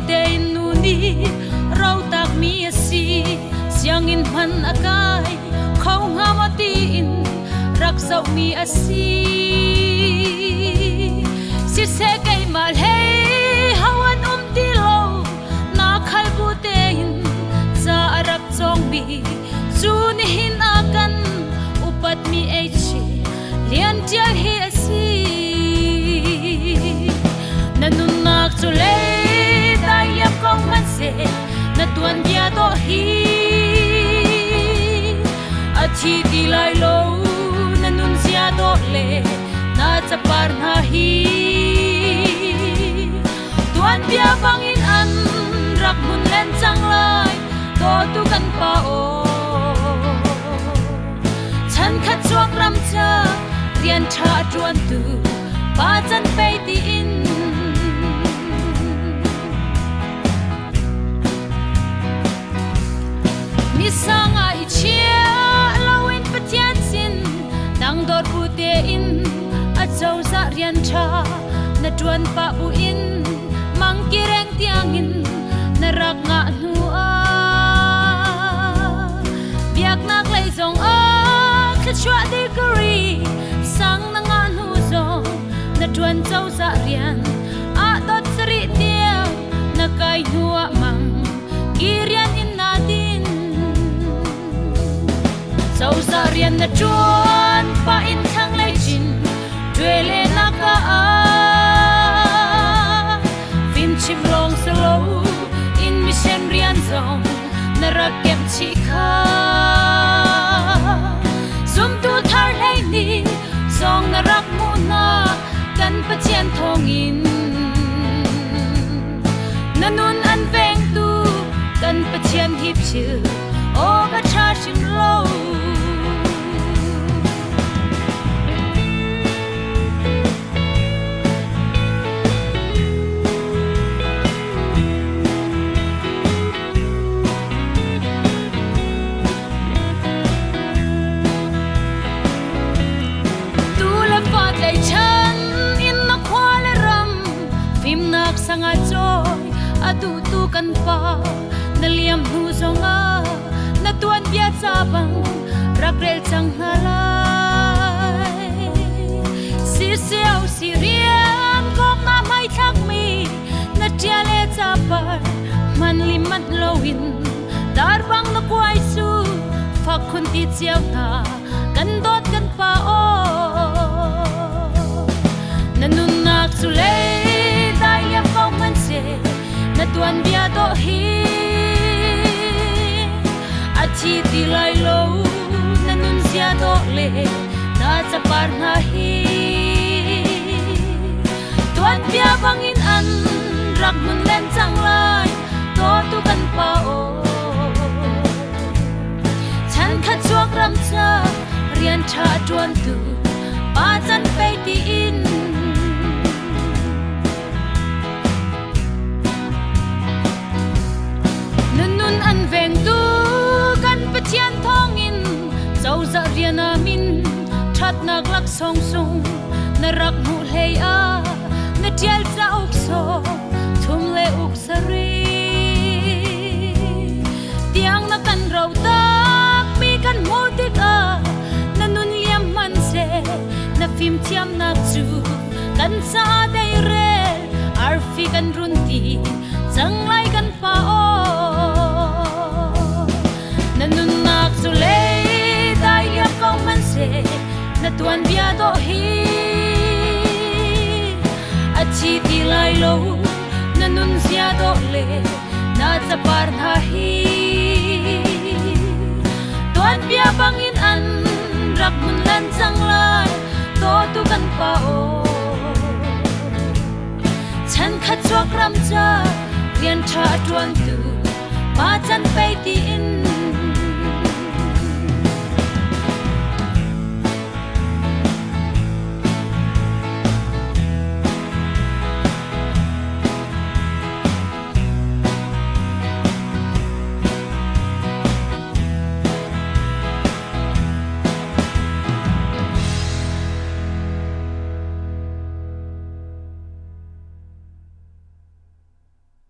te nu ni rau tak mi si siang in man akai khau nga ma tin rak sau mi asi si se kai mal hey hawan ti lo na khal bu te in za arak chong bi chu ni hin akan upat mi e chi lian tia hi asi nanun nak chu le dai yam kong man se na tuan dia to hi achi ti lai lo nanun sia do le na chapar na hi tuan dia bangin an rak mun len chang lai to tu kan pa o chan khat chuak ram cha rian tha tuan tu pa chan pe ti in mi sanga I chia lawin patian sin dang dor bu te in a chau za rian tha na tuan pa bu in mang kireng tiang in na rak nga nu a biak nak lai zong a khachwa degree sang na nga nu zong na tuan chau za rian a dot sri tiang na kai nu a mang kirian in na din chau za rian na tuan pa in thang lai chin twele na ka a vim chim rong selo in mission rian zong na rak kem chi kha zum tu thar lai ni zong na rak mu na kan pa chian thong in nanun an veng tu kan pa chian hip chu o ba cha shin lo sanga joy adu tu kan pa na liam hu zonga na tuan bia cha bang rakrel chang halai si siao si rian kok na mai thak mi na tia le cha par man lim mat loin dar bang na kwai su phak khun ti chiao na kan dot kan pa o nanun nak su le na tuan bia do hi achi ti lai lo na nun sia do le na chapar na hi tuan bia bangin an rak mun len chang lai to tu kan pa o chan khat chuak ram cha rian tha tuan tu pa chan pe ti in an veng tu kan pathian thong in chau za rian a min that nak lak song song na rak mu hlei a na tial cha uk so thum le uk sari tiang na kan rau tak mi kan mo ti ka na nun liam man se na phim thiam nak chu kan sa dai re ar fi kan run ti chang lai kan pa o nanun nak su le dai ya kong man se na tuan bia do hi achi ti lai lo nanun sia do le na chapar na hi tuan bia bangin an rak mun lan chang lai to tu kan pa o chan khat chuak ram cha rian tha tuan tu pa chan pe ti